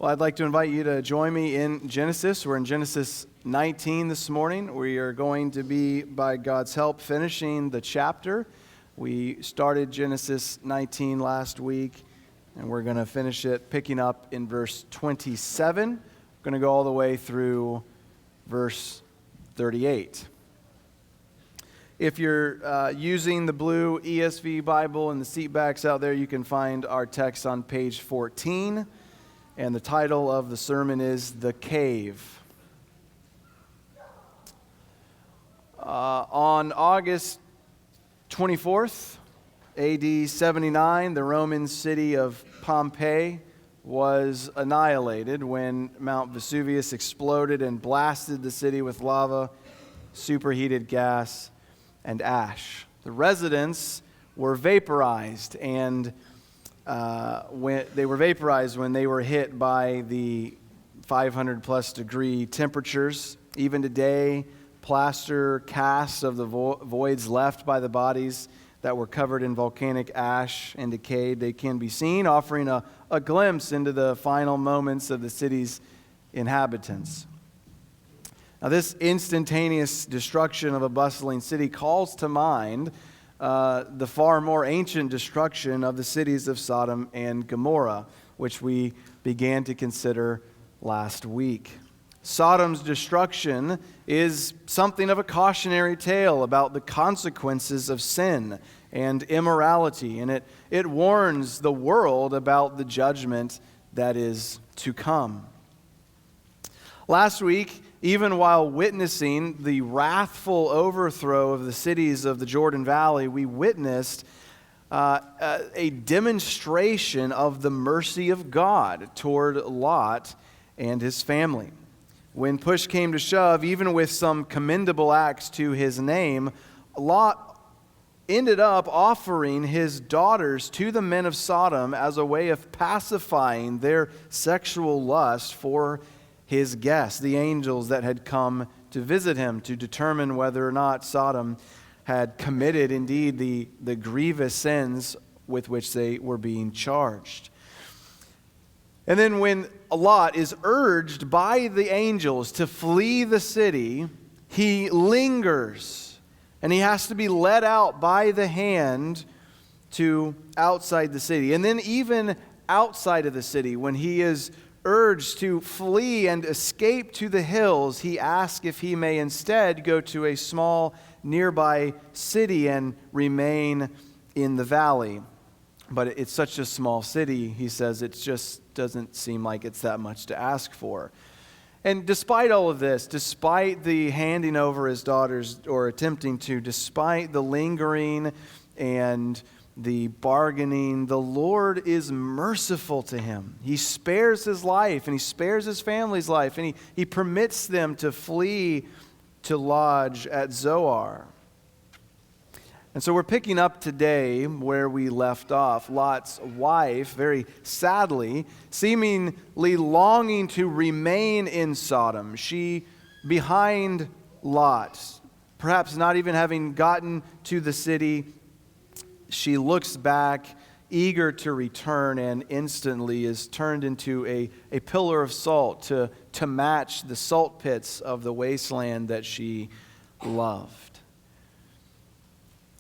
Well, I'd like to invite you to join me in Genesis. We're in Genesis 19 this morning. We are going to be, by God's help, finishing the chapter. We started Genesis 19 last week, and we're going to finish it picking up in verse 27. We're going to go all the way through verse 38. If you're using the blue ESV Bible and the seat backs out there, you can find our text on page 14. And the title of the sermon is The Cave. On August 24th, AD 79, the Roman city of Pompeii was annihilated when Mount Vesuvius exploded and blasted the city with lava, superheated gas, and ash. The residents were vaporized, and when they were hit by the 500 plus degree temperatures. Even today, plaster casts of the voids left by the bodies that were covered in volcanic ash and decayed, they can be seen, offering a glimpse into the final moments of the city's inhabitants. Now, this instantaneous destruction of a bustling city calls to mind the far more ancient destruction of the cities of Sodom and Gomorrah, which we began to consider last week. Sodom's destruction is something of a cautionary tale about the consequences of sin and immorality, and it warns the world about the judgment that is to come. Last week, even while witnessing the wrathful overthrow of the cities of the Jordan Valley, we witnessed a demonstration of the mercy of God toward Lot and his family. When push came to shove, even with some commendable acts to his name, Lot ended up offering his daughters to the men of Sodom as a way of pacifying their sexual lust for his guests, the angels that had come to visit him to determine whether or not Sodom had committed indeed the grievous sins with which they were being charged. And then when Lot is urged by the angels to flee the city, he lingers, and he has to be led out by the hand to outside the city. And then even outside of the city, when he is urged to flee and escape to the hills, he asks if he may instead go to a small nearby city and remain in the valley. But it's such a small city, he says, it just doesn't seem like it's that much to ask for. And despite all of this, despite the handing over his daughters, or attempting to, despite the lingering and the bargaining, the Lord is merciful to him. He spares his life, and he spares his family's life, and he permits them to flee to lodge at Zoar. And so we're picking up today where we left off. Lot's wife, very sadly, seemingly longing to remain in Sodom. She, behind Lot, perhaps not even having gotten to the city, she looks back, eager to return, and instantly is turned into a pillar of salt to match the salt pits of the wasteland that she loved.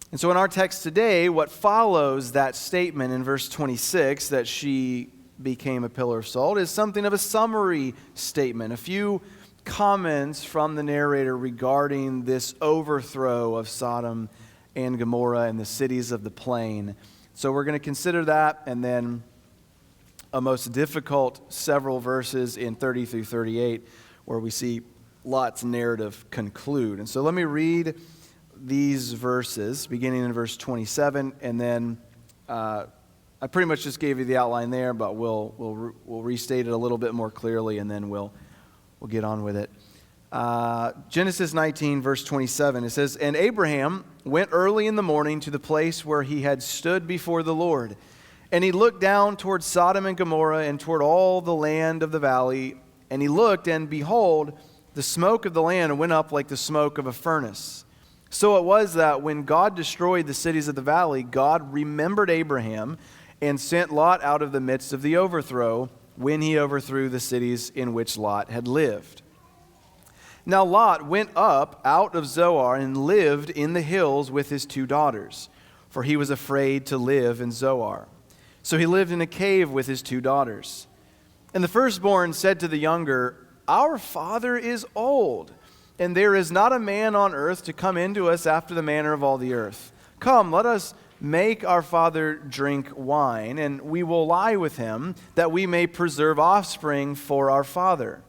And so in our text today, what follows that statement in verse 26, that she became a pillar of salt, is something of a summary statement. A few comments from the narrator regarding this overthrow of Sodom and Gomorrah and the cities of the plain. So we're going to consider that, and then a most difficult several verses in 30 through 38 where we see Lot's narrative conclude. And so let me read these verses beginning in verse 27, and then I pretty much just gave you the outline there, but we'll restate it a little bit more clearly, and then we'll get on with it. Genesis 19, verse 27, it says, "And Abraham went early in the morning to the place where he had stood before the Lord. And he looked down toward Sodom and Gomorrah and toward all the land of the valley. And he looked, and behold, the smoke of the land went up like the smoke of a furnace. So it was that when God destroyed the cities of the valley, God remembered Abraham and sent Lot out of the midst of the overthrow, when he overthrew the cities in which Lot had lived. Now Lot went up out of Zoar and lived in the hills with his 2 daughters, for he was afraid to live in Zoar. So he lived in a cave with his 2 daughters. And the firstborn said to the younger, "Our father is old, and there is not a man on earth to come into us after the manner of all the earth. Come, let us make our father drink wine, and we will lie with him, that we may preserve offspring for our father."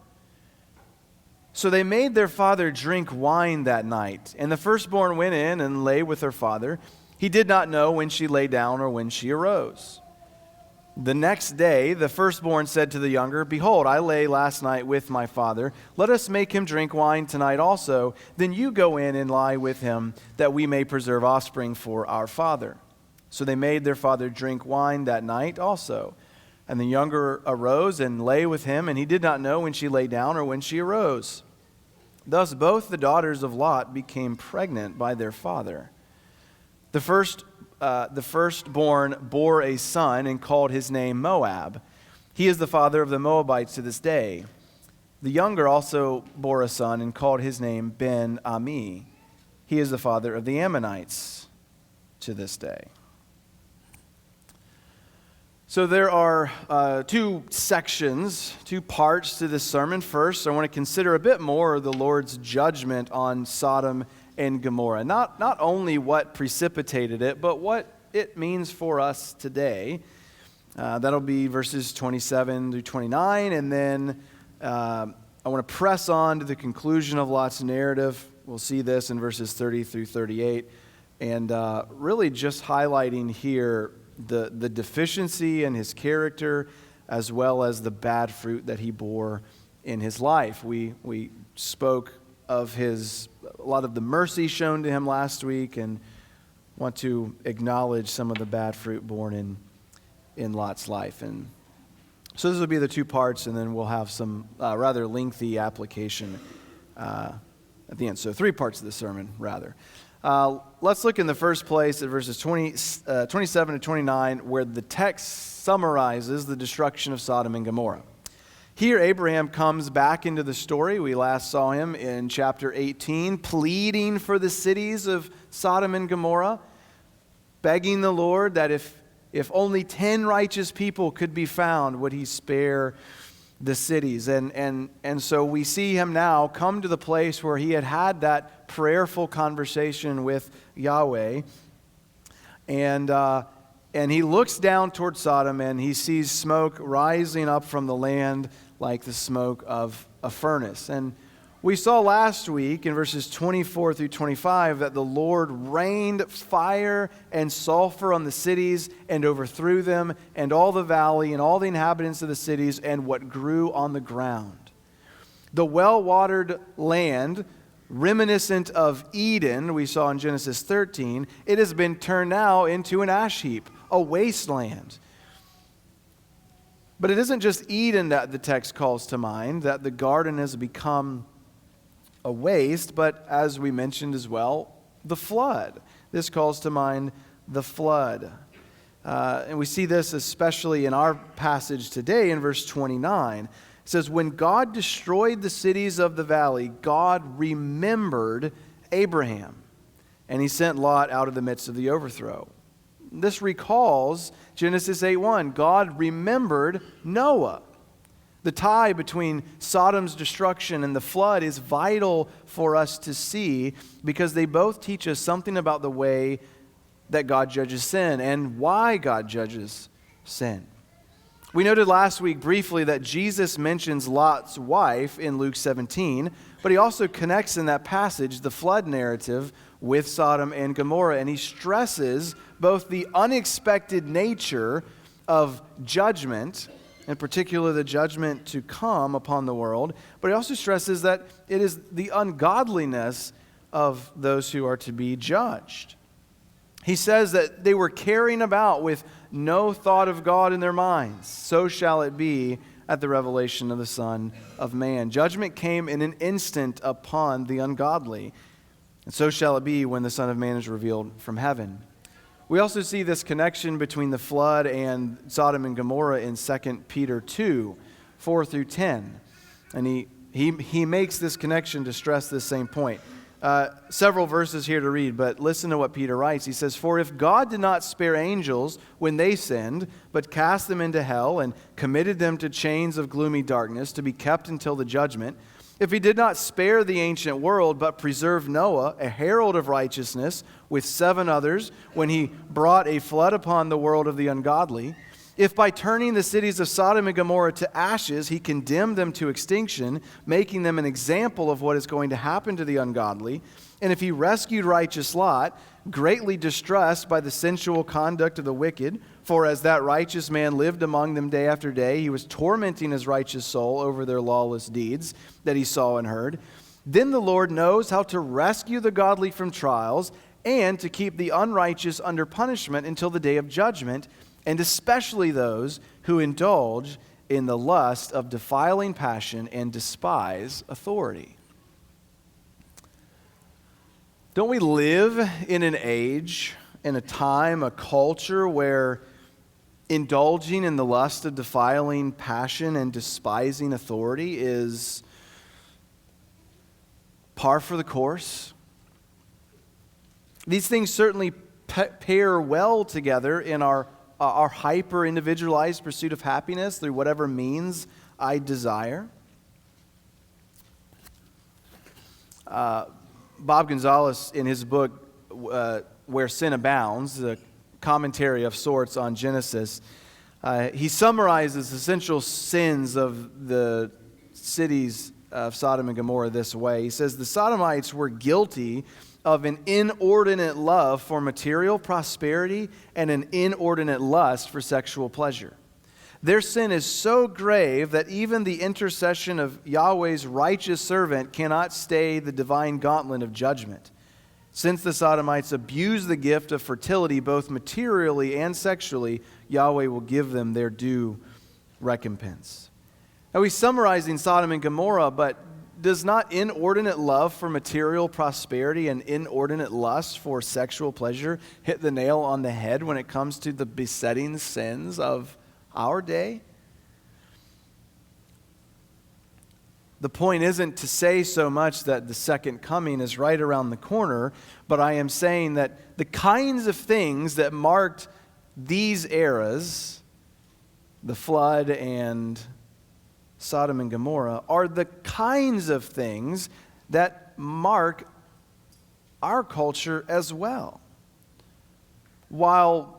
So they made their father drink wine that night, and the firstborn went in and lay with her father. He did not know when she lay down or when she arose. The next day, the firstborn said to the younger, "Behold, I lay last night with my father. Let us make him drink wine tonight also. Then you go in and lie with him, that we may preserve offspring for our father." So they made their father drink wine that night also. And the younger arose and lay with him, and he did not know when she lay down or when she arose. Thus both the daughters of Lot became pregnant by their father. The firstborn bore a son and called his name Moab. He is the father of the Moabites to this day. The younger also bore a son and called his name Ben-Ami. He is the father of the Ammonites to this day. So there are 2 sections, 2 parts to this sermon. First, I want to consider a bit more the Lord's judgment on Sodom and Gomorrah. Not only what precipitated it, but what it means for us today. That'll be verses 27 through 29, and then I want to press on to the conclusion of Lot's narrative. We'll see this in verses 30 through 38, and really just highlighting here the deficiency in his character, as well as the bad fruit that he bore in his life. We spoke of a lot of the mercy shown to him last week, and want to acknowledge some of the bad fruit born in Lot's life. And so this will be the 2 parts, and then we'll have some rather lengthy application at the end. So 3 parts of the sermon, rather. Let's look in the first place at verses 27 to 29, where the text summarizes the destruction of Sodom and Gomorrah. Here, Abraham comes back into the story. We last saw him in chapter 18, pleading for the cities of Sodom and Gomorrah, begging the Lord that if only 10 righteous people could be found, would he spare the cities. And so we see him now come to the place where he had that prayerful conversation with Yahweh. And he looks down toward Sodom, and he sees smoke rising up from the land like the smoke of a furnace. And we saw last week in verses 24 through 25 that the Lord rained fire and sulfur on the cities and overthrew them, and all the valley and all the inhabitants of the cities and what grew on the ground. The well-watered land, reminiscent of Eden, we saw in Genesis 13, it has been turned now into an ash heap, a wasteland. But it isn't just Eden that the text calls to mind, that the garden has become a waste, but as we mentioned as well, the flood. This calls to mind the flood. And we see this especially in our passage today in verse 29. It says, when God destroyed the cities of the valley, God remembered Abraham, and he sent Lot out of the midst of the overthrow. This recalls Genesis 8:1. God remembered Noah. The tie between Sodom's destruction and the flood is vital for us to see, because they both teach us something about the way that God judges sin and why God judges sin. We noted last week briefly that Jesus mentions Lot's wife in Luke 17, but he also connects in that passage the flood narrative with Sodom and Gomorrah, and he stresses both the unexpected nature of judgment, in particular the judgment to come upon the world, but he also stresses that it is the ungodliness of those who are to be judged. He says that they were carrying about with no thought of God in their minds. So shall it be at the revelation of the Son of Man. Judgment came in an instant upon the ungodly. And so shall it be when the Son of Man is revealed from heaven. We also see this connection between the flood and Sodom and Gomorrah in 2 Peter 2, 4 through 10. And he makes this connection to stress this same point. Several verses here to read, but listen to what Peter writes. He says, "For if God did not spare angels when they sinned, but cast them into hell and committed them to chains of gloomy darkness to be kept until the judgment, if he did not spare the ancient world, but preserved Noah, a herald of righteousness, with 7 others, when he brought a flood upon the world of the ungodly, if by turning the cities of Sodom and Gomorrah to ashes, he condemned them to extinction, making them an example of what is going to happen to the ungodly, and if he rescued righteous Lot, greatly distressed by the sensual conduct of the wicked, for as that righteous man lived among them day after day, he was tormenting his righteous soul over their lawless deeds that he saw and heard, then the Lord knows how to rescue the godly from trials and to keep the unrighteous under punishment until the day of judgment, and especially those who indulge in the lust of defiling passion and despise authority." Don't we live in an age, in a time, a culture where indulging in the lust of defiling passion and despising authority is par for the course? These things certainly pair well together in our hyper-individualized pursuit of happiness through whatever means I desire. Bob Gonzalez, in his book, Where Sin Abounds, a commentary of sorts on Genesis, he summarizes essential sins of the cities of Sodom and Gomorrah this way. He says, the Sodomites were guilty of an inordinate love for material prosperity and an inordinate lust for sexual pleasure. Their sin is so grave that even the intercession of Yahweh's righteous servant cannot stay the divine gauntlet of judgment. Since the Sodomites abuse the gift of fertility both materially and sexually, Yahweh will give them their due recompense. Now he's summarizing Sodom and Gomorrah, but does not inordinate love for material prosperity and inordinate lust for sexual pleasure hit the nail on the head when it comes to the besetting sins of our day? The point isn't to say so much that the second coming is right around the corner, but I am saying that the kinds of things that marked these eras, the flood and Sodom and Gomorrah, are the kinds of things that mark our culture as well. While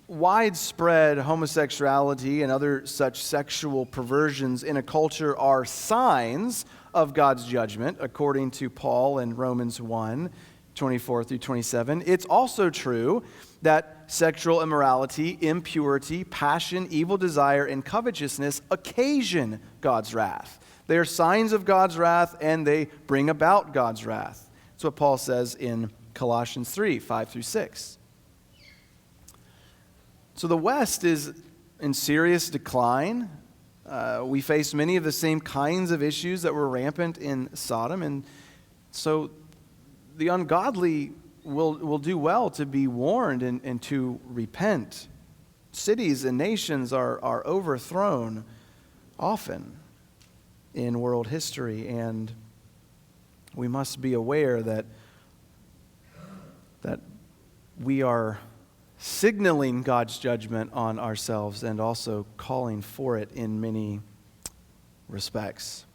widespread homosexuality and other such sexual perversions in a culture are signs of God's judgment, according to Paul in Romans 1, 24 through 27, it's also true that sexual immorality, impurity, passion, evil desire, and covetousness occasion God's wrath. They are signs of God's wrath, and they bring about God's wrath. That's what Paul says in Colossians 3, 5 through 6. So the West is in serious decline. We face many of the same kinds of issues that were rampant in Sodom, and so the ungodly will do well to be warned and to repent. Cities and nations are overthrown often in world history, and we must be aware that we are signaling God's judgment on ourselves and also calling for it in many respects.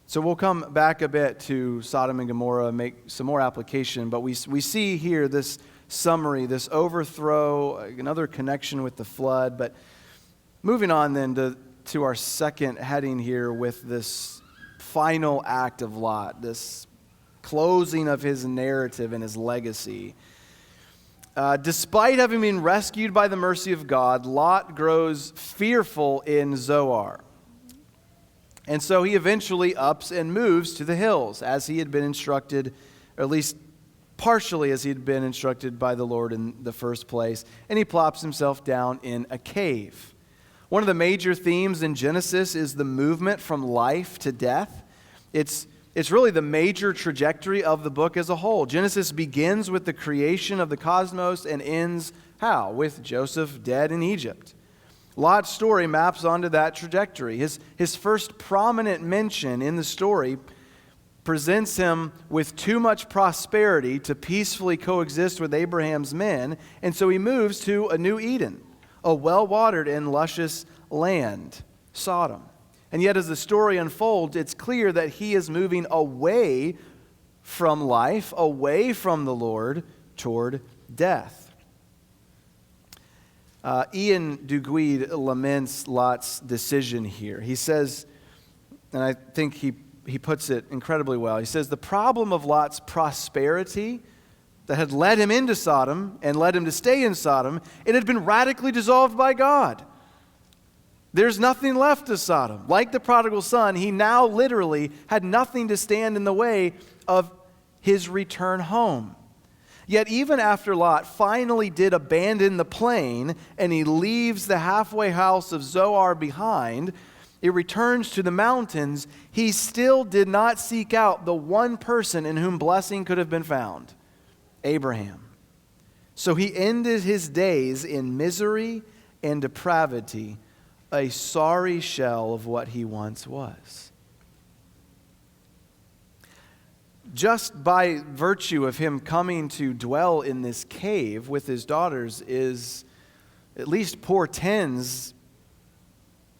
So we'll come back a bit to Sodom and Gomorrah, make some more application, but we see here this summary, this overthrow, another connection with the flood. But moving on then to our second heading here with this final act of Lot, this closing of his narrative and his legacy. Despite having been rescued by the mercy of God, Lot grows fearful in Zoar. And so he eventually ups and moves to the hills as he had been instructed, or at least partially as he had been instructed by the Lord in the first place. And he plops himself down in a cave. One of the major themes in Genesis is the movement from life to death. It's It's really the major trajectory of the book as a whole. Genesis begins with the creation of the cosmos and ends how? With Joseph dead in Egypt. Lot's story maps onto that trajectory. His first prominent mention in the story presents him with too much prosperity to peacefully coexist with Abraham's men, and so he moves to a new Eden, a well-watered and luscious land, Sodom. And yet as the story unfolds, it's clear that he is moving away from life, away from the Lord, toward death. Ian Duguid laments Lot's decision here. He says, and I think he puts it incredibly well, he says, the problem of Lot's prosperity that had led him into Sodom and led him to stay in Sodom, it had been radically dissolved by God. There's nothing left of Sodom. Like the prodigal son, he now literally had nothing to stand in the way of his return home. Yet even after Lot finally did abandon the plain and he leaves the halfway house of Zoar behind, he returns to the mountains, he still did not seek out the one person in whom blessing could have been found, Abraham. So he ended his days in misery and depravity, a sorry shell of what he once was. Just by virtue of him coming to dwell in this cave with his daughters is at least portends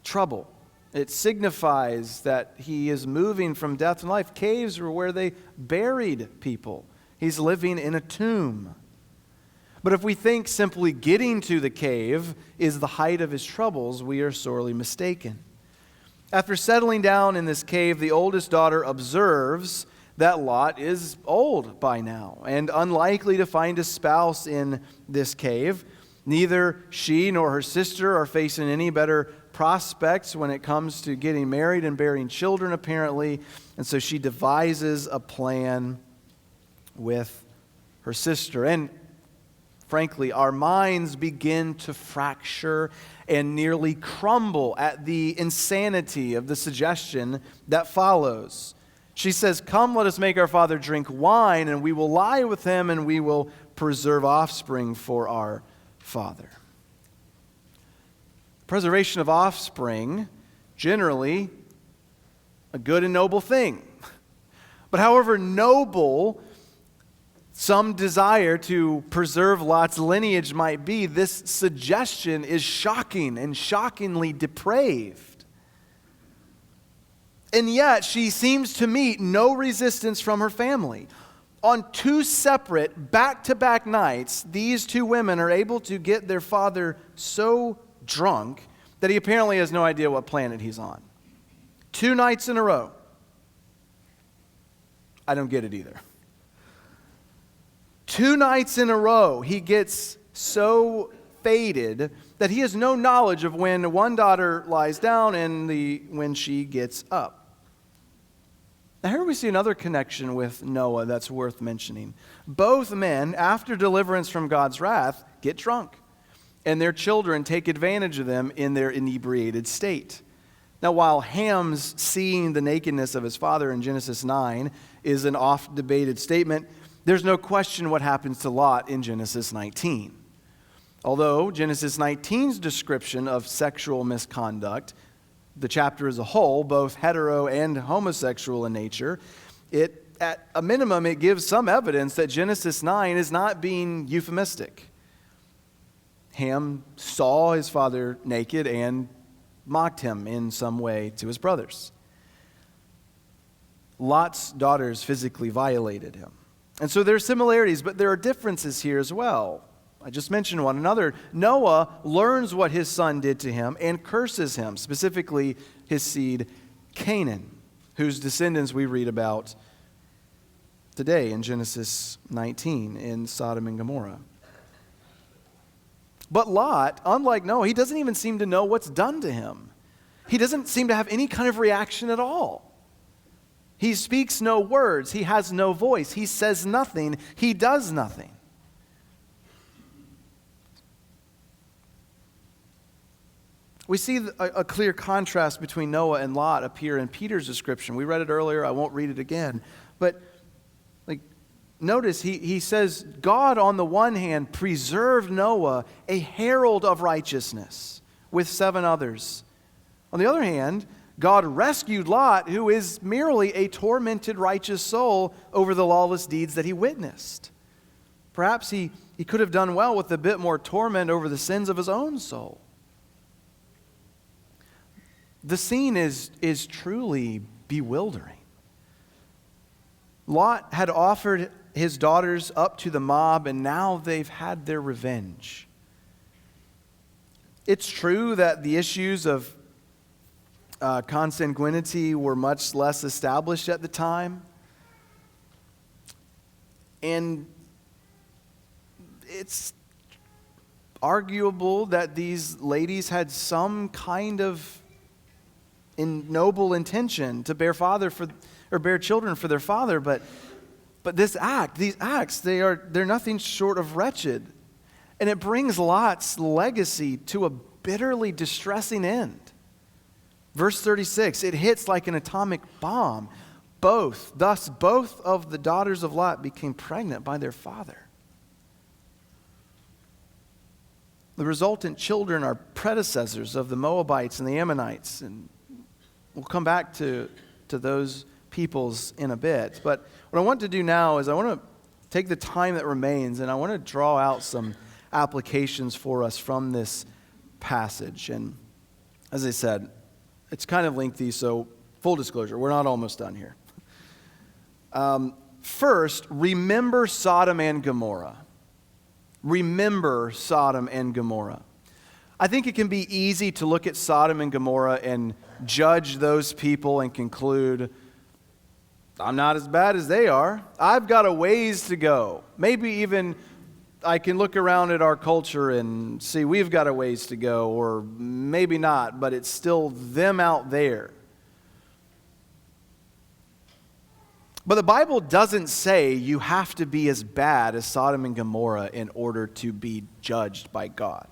trouble. It signifies that he is moving from death to life. Caves were where they buried people. He's living in a tomb. But if we think simply getting to the cave is the height of his troubles, we are sorely mistaken. After settling down in this cave, the oldest daughter observes that Lot is old by now and unlikely to find a spouse in this cave. Neither she nor her sister are facing any better prospects when it comes to getting married and bearing children, apparently. And so she devises a plan with her sister. And frankly, our minds begin to fracture and nearly crumble at the insanity of the suggestion that follows. She says, "Come, let us make our father drink wine, and we will lie with him, and we will preserve offspring for our father." Preservation of offspring, generally a good and noble thing. But however noble some desire to preserve Lot's lineage might be, this suggestion is shocking and shockingly depraved. And yet, she seems to meet no resistance from her family. On two separate, back-to-back nights, these two women are able to get their father so drunk that he apparently has no idea what planet he's on. 2 nights in a row. I don't get it either. 2 nights in a row, he gets so faded that he has no knowledge of when one daughter lies down and when she gets up. Now here we see another connection with Noah that's worth mentioning. Both men, after deliverance from God's wrath, get drunk, and their children take advantage of them in their inebriated state. Now while Ham's seeing the nakedness of his father in Genesis 9 is an oft-debated statement, there's no question what happens to Lot in Genesis 19. Although Genesis 19's description of sexual misconduct, the chapter as a whole, both hetero and homosexual in nature, at a minimum, it gives some evidence that Genesis 9 is not being euphemistic. Ham saw his father naked and mocked him in some way to his brothers. Lot's daughters physically violated him. And so there are similarities, but there are differences here as well. I just mentioned one another. Noah learns what his son did to him and curses him, specifically his seed Canaan, whose descendants we read about today in Genesis 19 in Sodom and Gomorrah. But Lot, unlike Noah, he doesn't even seem to know what's done to him. He doesn't seem to have any kind of reaction at all. He speaks no words. He has no voice. He says nothing. He does nothing. We see a clear contrast between Noah and Lot appear in Peter's description. We read it earlier. I won't read it again. But notice he says, God on the one hand preserved Noah, a herald of righteousness, with 7 others. On the other hand, God rescued Lot, who is merely a tormented righteous soul over the lawless deeds that he witnessed. Perhaps he could have done well with a bit more torment over the sins of his own soul. The scene is truly bewildering. Lot had offered his daughters up to the mob, and now they've had their revenge. It's true that the issues of consanguinity were much less established at the time. And it's arguable that these ladies had some kind of noble intention to bear children for their father, but these acts, they're nothing short of wretched. And it brings Lot's legacy to a bitterly distressing end. Verse 36, it hits like an atomic bomb. Both of the daughters of Lot became pregnant by their father. The resultant children are predecessors of the Moabites and the Ammonites, and we'll come back to those peoples in a bit. But what I want to do now is I want to take the time that remains, and I want to draw out some applications for us from this passage. And as I said, it's kind of lengthy, so full disclosure, we're not almost done here. First, remember Sodom and Gomorrah. Remember Sodom and Gomorrah. I think it can be easy to look at Sodom and Gomorrah and judge those people and conclude, I'm not as bad as they are. I've got a ways to go. Maybe even I can look around at our culture and see we've got a ways to go, or maybe not, but it's still them out there. But the Bible doesn't say you have to be as bad as Sodom and Gomorrah in order to be judged by God.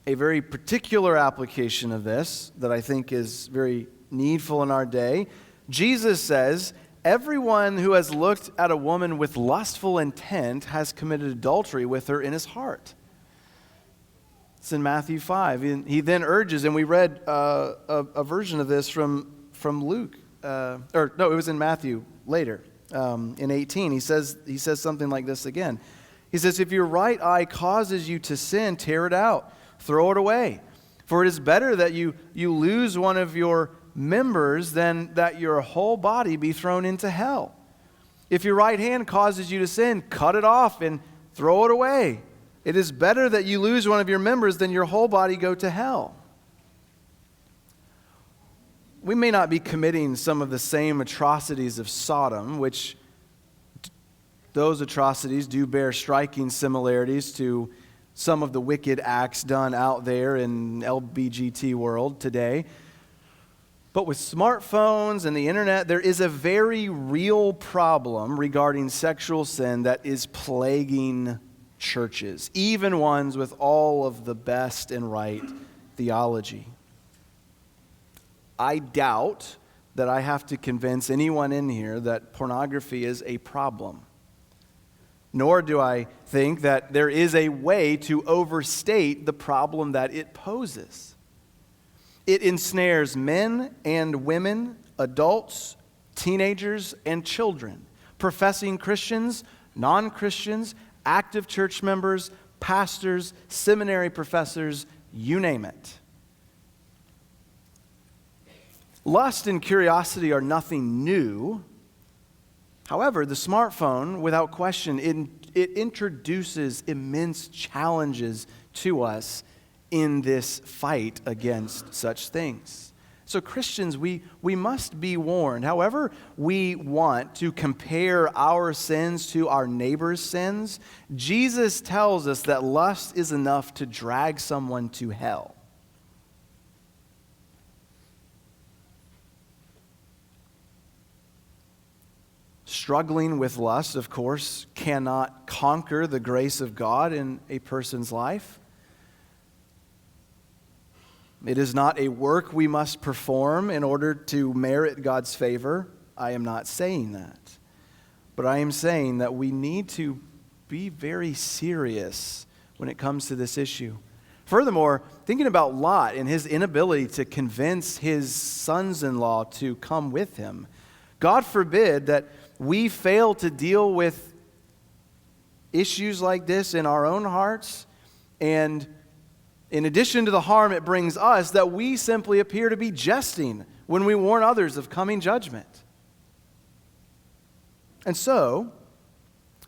A very particular application of this that I think is very needful in our day, Jesus says, everyone who has looked at a woman with lustful intent has committed adultery with her in his heart. It's in Matthew 5. He then urges, and we read a version of this from Luke. It was in Matthew later, in 18. He says something like this again. He says, if your right eye causes you to sin, tear it out, throw it away. For it is better that you lose one of your members than that your whole body be thrown into hell. If your right hand causes you to sin, cut it off and throw it away. It is better that you lose one of your members than your whole body go to hell. We may not be committing some of the same atrocities of Sodom, which those atrocities do bear striking similarities to some of the wicked acts done out there in LBGT world today. But with smartphones and the internet, there is a very real problem regarding sexual sin that is plaguing churches, even ones with all of the best and right theology. I doubt that I have to convince anyone in here that pornography is a problem. Nor do I think that there is a way to overstate the problem that it poses. It ensnares men and women, adults, teenagers, and children, professing Christians, non-Christians, active church members, pastors, seminary professors, you name it. Lust and curiosity are nothing new. However, the smartphone, without question, it introduces immense challenges to us in this fight against such things. So Christians, we must be warned. However we want to compare our sins to our neighbor's sins, Jesus tells us that lust is enough to drag someone to hell. struggling with lust, of course, cannot conquer the grace of God in a person's life. It is not a work we must perform in order to merit God's favor. I am not saying that. But I am saying that we need to be very serious when it comes to this issue. Furthermore, thinking about Lot and his inability to convince his sons-in-law to come with him, God forbid that we fail to deal with issues like this in our own hearts, and in addition to the harm it brings us, that we simply appear to be jesting when we warn others of coming judgment. And so,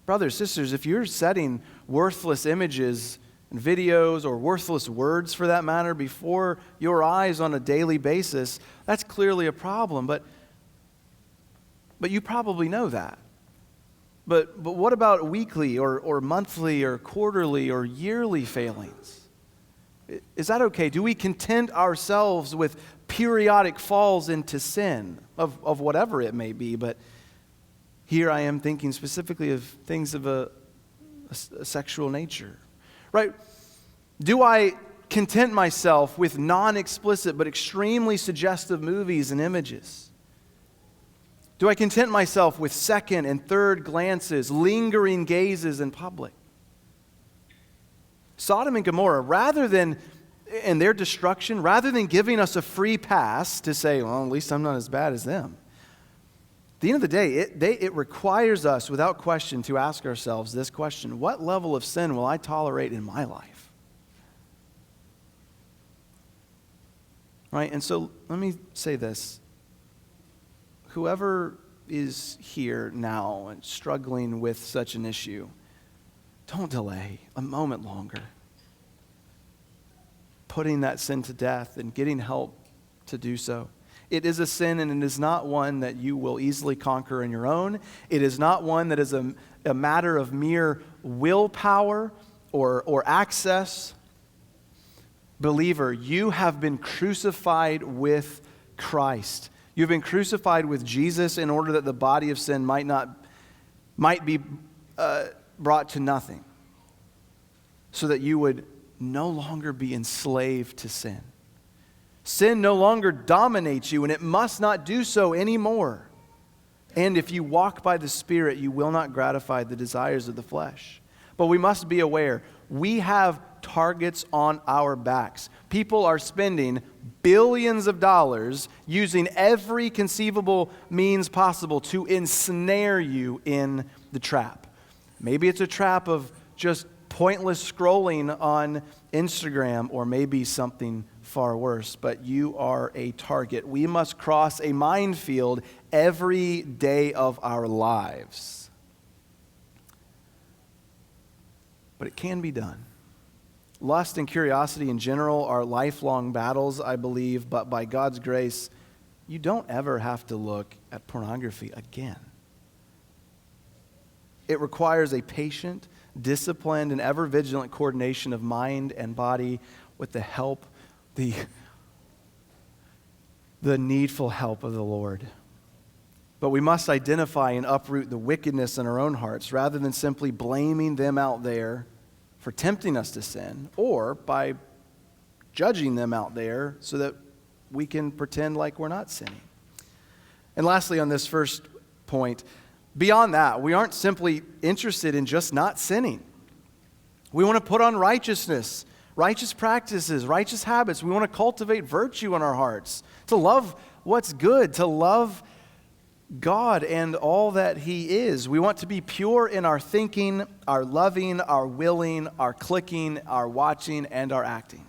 brothers, sisters, if you're setting worthless images and videos, or worthless words for that matter, before your eyes on a daily basis, that's clearly a problem, but you probably know that. But what about weekly or monthly or quarterly or yearly failings? Is that okay? Do we content ourselves with periodic falls into sin of whatever it may be? But here I am thinking specifically of things of a sexual nature, right? Do I content myself with non-explicit but extremely suggestive movies and images? Do I content myself with second and third glances, lingering gazes in public? Sodom and Gomorrah, in their destruction, rather than giving us a free pass to say, well, at least I'm not as bad as them, at the end of the day, it requires us, without question, to ask ourselves this question: what level of sin will I tolerate in my life? Right? And so let me say this. Whoever is here now and struggling with such an issue, don't delay a moment longer putting that sin to death and getting help to do so. It is a sin, and it is not one that you will easily conquer on your own. It is not one that is a matter of mere willpower or access. Believer, you have been crucified with Christ. You've been crucified with Jesus in order that the body of sin might be brought to nothing, so that you would no longer be enslaved to sin. Sin no longer dominates you, and it must not do so anymore. And if you walk by the Spirit, you will not gratify the desires of the flesh. But we must be aware, we have targets on our backs. People are spending billions of dollars using every conceivable means possible to ensnare you in the trap. Maybe it's a trap of just pointless scrolling on Instagram, or maybe something far worse, but you are a target. We must cross a minefield every day of our lives. But it can be done. Lust and curiosity in general are lifelong battles, I believe, but by God's grace, you don't ever have to look at pornography again. It requires a patient, disciplined, and ever vigilant coordination of mind and body with the help, the needful help of the Lord. But we must identify and uproot the wickedness in our own hearts rather than simply blaming them out there for tempting us to sin, or by judging them out there so that we can pretend like we're not sinning. And lastly, on this first point, beyond that, we aren't simply interested in just not sinning. We want to put on righteousness, righteous practices, righteous habits. We want to cultivate virtue in our hearts, to love what's good, to love God and all that He is. We want to be pure in our thinking, our loving, our willing, our clicking, our watching, and our acting.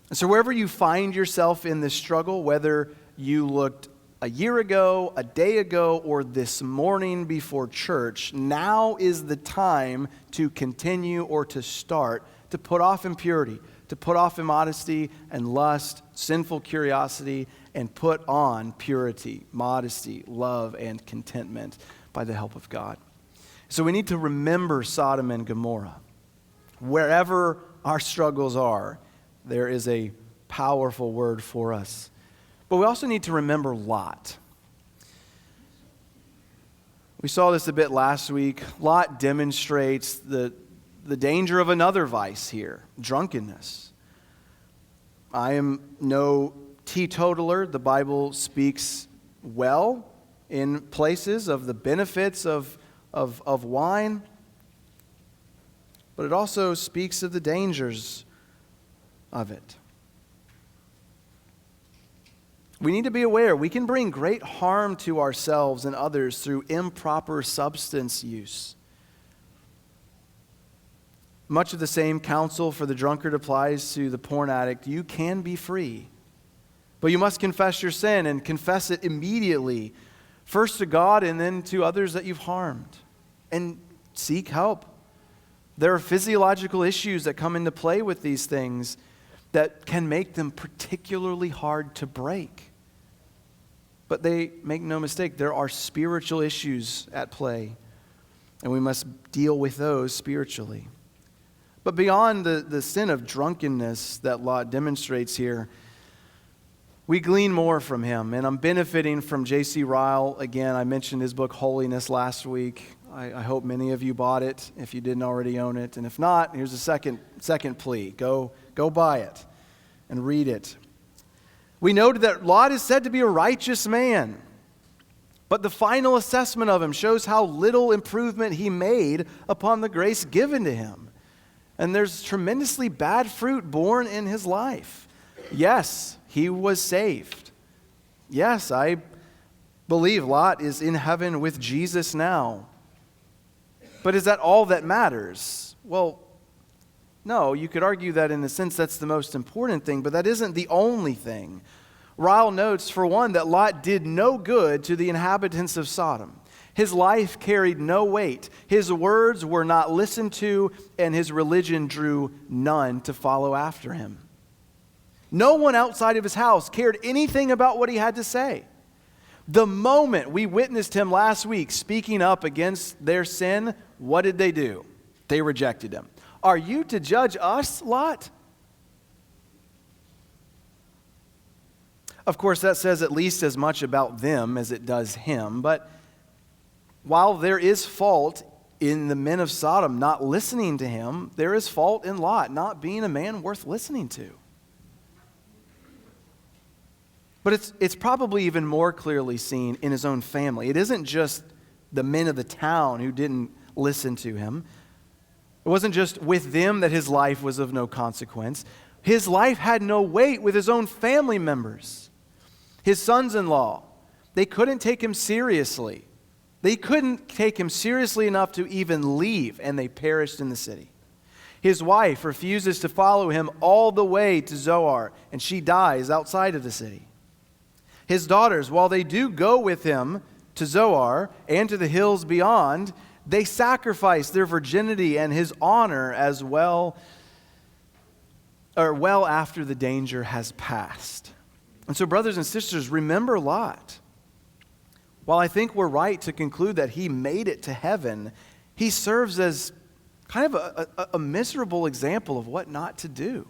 And so wherever you find yourself in this struggle, whether you looked a year ago, a day ago, or this morning before church, now is the time to continue or to start to put off impurity, to put off immodesty and lust, sinful curiosity, and put on purity, modesty, love, and contentment by the help of God. So we need to remember Sodom and Gomorrah. Wherever our struggles are, there is a powerful word for us. But we also need to remember Lot. We saw this a bit last week. Lot demonstrates the danger of another vice here, drunkenness. I am no teetotaler. The Bible speaks well in places of the benefits of wine, but it also speaks of the dangers of it. We need to be aware we can bring great harm to ourselves and others through improper substance use. Much of the same counsel for the drunkard applies to the porn addict. You can be free, but you must confess your sin and confess it immediately, first to God and then to others that you've harmed, and seek help. There are physiological issues that come into play with these things that can make them particularly hard to break. But they, make no mistake, there are spiritual issues at play, and we must deal with those spiritually. But beyond the sin of drunkenness that Lot demonstrates here, we glean more from him. And I'm benefiting from J.C. Ryle. Again, I mentioned his book, Holiness, last week. I hope many of you bought it if you didn't already own it. And if not, here's a second plea. Go buy it and read it. We noted that Lot is said to be a righteous man, but the final assessment of him shows how little improvement he made upon the grace given to him. And there's tremendously bad fruit born in his life. Yes, he was saved. Yes, I believe Lot is in heaven with Jesus now. But is that all that matters? Well, no, you could argue that in a sense that's the most important thing, but that isn't the only thing. Ryle notes, for one, that Lot did no good to the inhabitants of Sodom. His life carried no weight. His words were not listened to, and his religion drew none to follow after him. No one outside of his house cared anything about what he had to say. The moment we witnessed him last week speaking up against their sin, what did they do? They rejected him. Are you to judge us, Lot? Of course, that says at least as much about them as it does him, but while there is fault in the men of Sodom not listening to him, there is fault in Lot not being a man worth listening to. But it's probably even more clearly seen in his own family. It isn't just the men of the town who didn't listen to him. It wasn't just with them that his life was of no consequence. His life had no weight with his own family members. His sons-in-law, they couldn't take him seriously. They couldn't take him seriously enough to even leave, and they perished in the city. His wife refuses to follow him all the way to Zoar, and she dies outside of the city. His daughters, while they do go with him to Zoar and to the hills beyond, they sacrifice their virginity and his honor as well, or well after the danger has passed. And so, brothers and sisters, remember Lot. While I think we're right to conclude that he made it to heaven, he serves as kind of a miserable example of what not to do.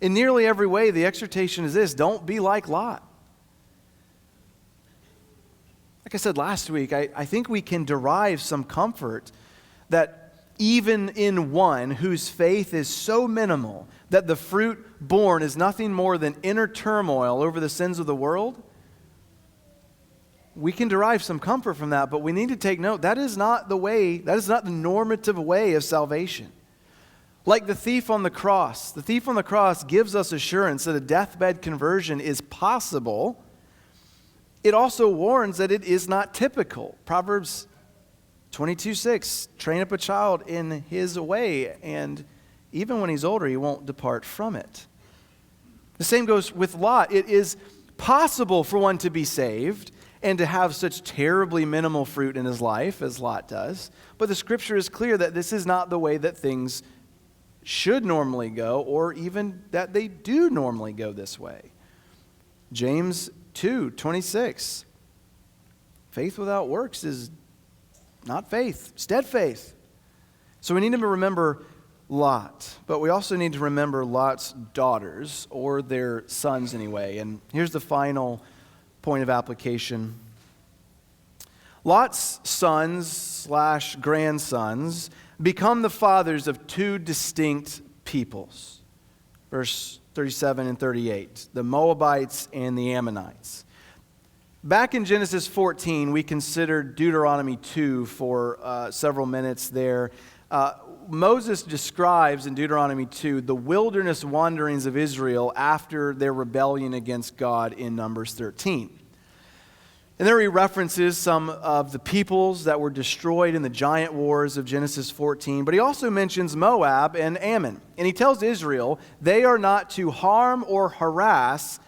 In nearly every way, the exhortation is this: don't be like Lot. Like I said last week, I think we can derive some comfort that even in one whose faith is so minimal that the fruit born is nothing more than inner turmoil over the sins of the world, we can derive some comfort from that, but we need to take note, that is not the normative way of salvation. Like the thief on the cross gives us assurance that a deathbed conversion is possible. It also warns that it is not typical. Proverbs 22:6, train up a child in his way, and even when he's older, he won't depart from it. The same goes with Lot. It is possible for one to be saved and to have such terribly minimal fruit in his life as Lot does, but the scripture is clear that this is not the way that things should normally go, or even that they do normally go this way. James 2:26, faith without works is not faith, it's dead faith. So we need to remember Lot, but we also need to remember Lot's daughters, or their sons anyway. And here's the final point of application. Lot's sons/grandsons become the fathers of two distinct peoples. Verse 37 and 38, the Moabites and the Ammonites. Back in Genesis 14, we considered Deuteronomy 2 for several minutes there. Moses describes in Deuteronomy 2 the wilderness wanderings of Israel after their rebellion against God in Numbers 13. And there he references some of the peoples that were destroyed in the giant wars of Genesis 14, but he also mentions Moab and Ammon. And he tells Israel they are not to harm or harass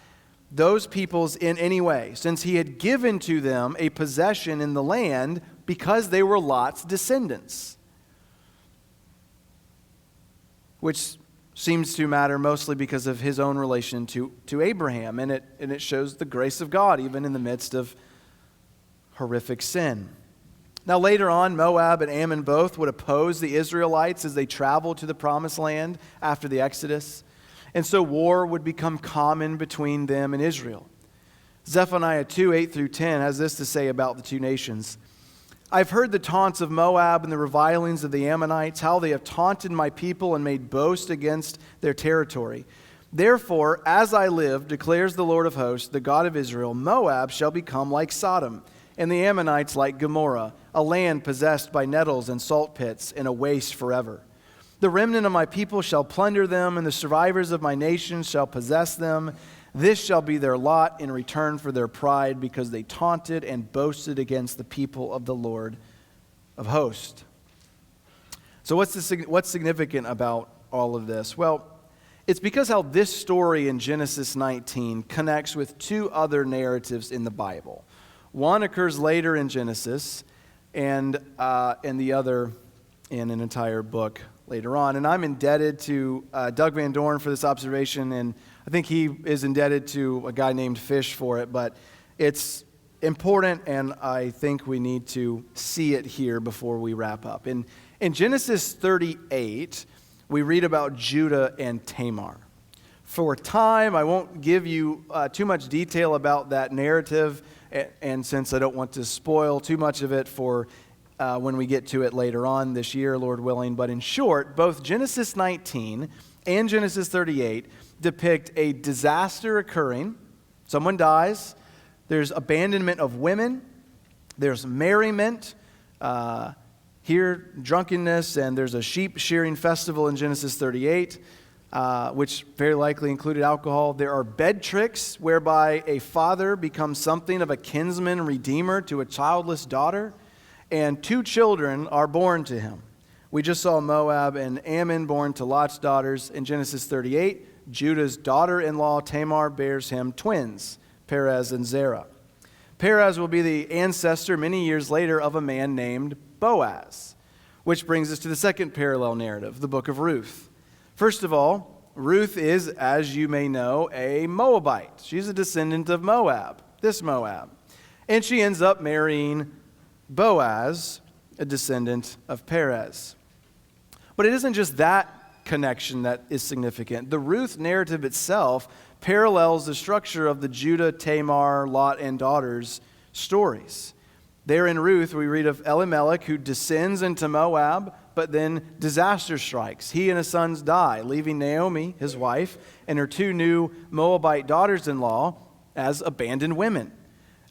those peoples in any way, since he had given to them a possession in the land because they were Lot's descendants. Which seems to matter mostly because of his own relation to Abraham. And it shows the grace of God even in the midst of horrific sin. Now later on, Moab and Ammon both would oppose the Israelites as they traveled to the Promised Land after the Exodus. And so war would become common between them and Israel. Zephaniah 2, 8 through 10 has this to say about the two nations. I've heard the taunts of Moab and the revilings of the Ammonites, how they have taunted my people and made boast against their territory. Therefore, as I live, declares the Lord of hosts, the God of Israel, Moab shall become like Sodom, and the Ammonites like Gomorrah, a land possessed by nettles and salt pits, and a waste forever. The remnant of my people shall plunder them, and the survivors of my nation shall possess them. This shall be their lot in return for their pride, because they taunted and boasted against the people of the Lord of hosts. So what's significant about all of this? Well, it's because how this story in Genesis 19 connects with two other narratives in the Bible. One occurs later in Genesis, and the other in an entire book later on. And I'm indebted to Doug Van Dorn for this observation, and I think he is indebted to a guy named Fish for it, but it's important, and I think we need to see it here before we wrap up. In Genesis 38, we read about Judah and Tamar. For time, I won't give you too much detail about that narrative, and since I don't want to spoil too much of it for when we get to it later on this year, Lord willing. But in short, both Genesis 19 and Genesis 38 depict a disaster occurring. Someone dies. There's abandonment of women. There's merriment. Here, drunkenness, and there's a sheep shearing festival in Genesis 38. Which very likely included alcohol. There are bed tricks whereby a father becomes something of a kinsman redeemer to a childless daughter, and two children are born to him. We just saw Moab and Ammon born to Lot's daughters. In Genesis 38, Judah's daughter-in-law Tamar bears him twins, Perez and Zerah. Perez will be the ancestor many years later of a man named Boaz, which brings us to the second parallel narrative, the book of Ruth. First of all, Ruth is, as you may know, a Moabite. She's a descendant of Moab, this Moab. And she ends up marrying Boaz, a descendant of Perez. But it isn't just that connection that is significant. The Ruth narrative itself parallels the structure of the Judah, Tamar, Lot, and daughters stories. There in Ruth, we read of Elimelech, who descends into Moab, but then disaster strikes. He and his sons die, leaving Naomi, his wife, and her two new Moabite daughters-in-law as abandoned women.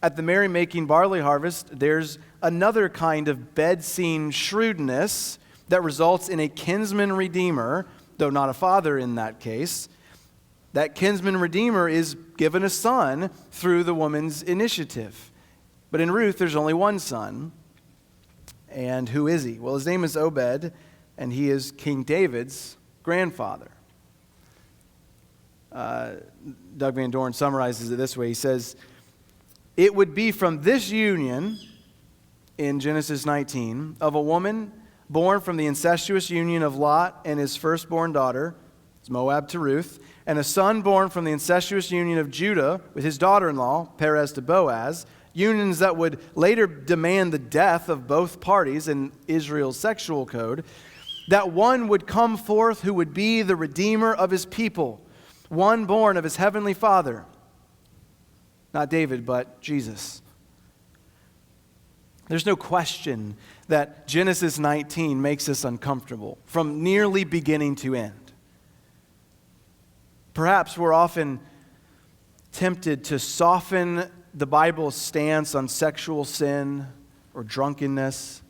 At the merrymaking barley harvest, there's another kind of bed-scene shrewdness that results in a kinsman redeemer, though not a father in that case. That kinsman redeemer is given a son through the woman's initiative. But in Ruth, there's only one son. And who is he? Well, his name is Obed, and he is King David's grandfather. Doug Van Dorn summarizes it this way. He says, it would be from this union in Genesis 19 of a woman born from the incestuous union of Lot and his firstborn daughter, it's Moab to Ruth, and a son born from the incestuous union of Judah with his daughter-in-law, Perez to Boaz, unions that would later demand the death of both parties in Israel's sexual code, that one would come forth who would be the redeemer of his people, one born of his heavenly Father. Not David, but Jesus. There's no question that Genesis 19 makes us uncomfortable from nearly beginning to end. Perhaps we're often tempted to soften the Bible's stance on sexual sin or drunkenness.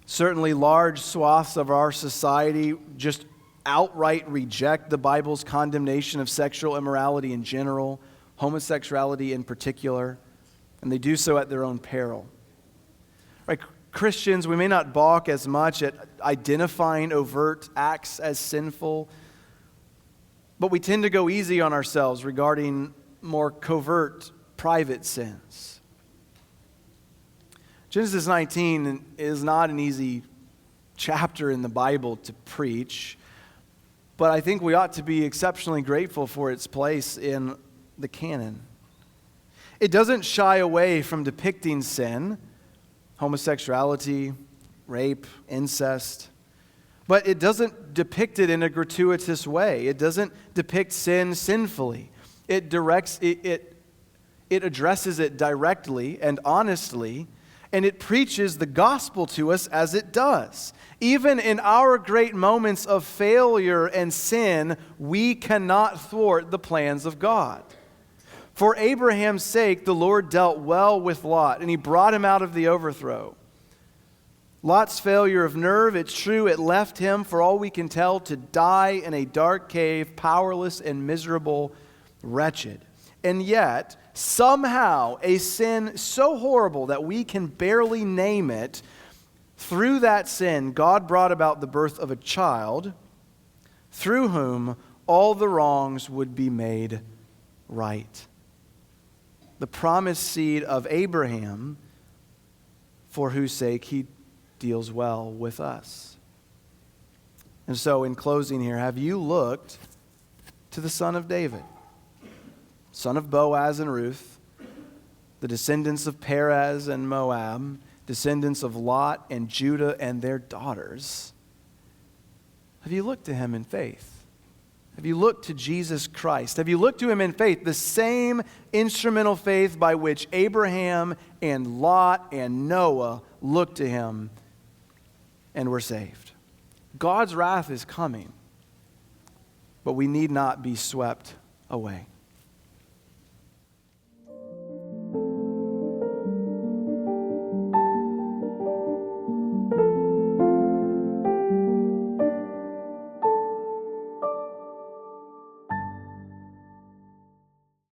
Certainly, large swaths of our society just outright reject the Bible's condemnation of sexual immorality in general, homosexuality in particular, and they do so at their own peril. Right? Christians, we may not balk as much at identifying overt acts as sinful, but we tend to go easy on ourselves regarding more covert, private sins. Genesis 19 is not an easy chapter in the Bible to preach, but I think we ought to be exceptionally grateful for its place in the canon. It doesn't shy away from depicting sin, homosexuality, rape, incest, but it doesn't depict it in a gratuitous way. It doesn't depict sin sinfully. It addresses it directly and honestly, and it preaches the gospel to us as it does. Even in our great moments of failure and sin, we cannot thwart the plans of God. For Abraham's sake, the Lord dealt well with Lot, and he brought him out of the overthrow. Lot's failure of nerve, it's true, it left him, for all we can tell, to die in a dark cave, powerless and miserable, wretched. And yet, somehow, a sin so horrible that we can barely name it, through that sin, God brought about the birth of a child through whom all the wrongs would be made right. The promised seed of Abraham, for whose sake he deals well with us. And so, in closing here, have you looked to the son of David, son of Boaz and Ruth, the descendants of Perez and Moab, descendants of Lot and Judah and their daughters? Have you looked to him in faith? Have you looked to Jesus Christ? Have you looked to him in faith, the same instrumental faith by which Abraham and Lot and Noah looked to him and were saved? God's wrath is coming, but we need not be swept away.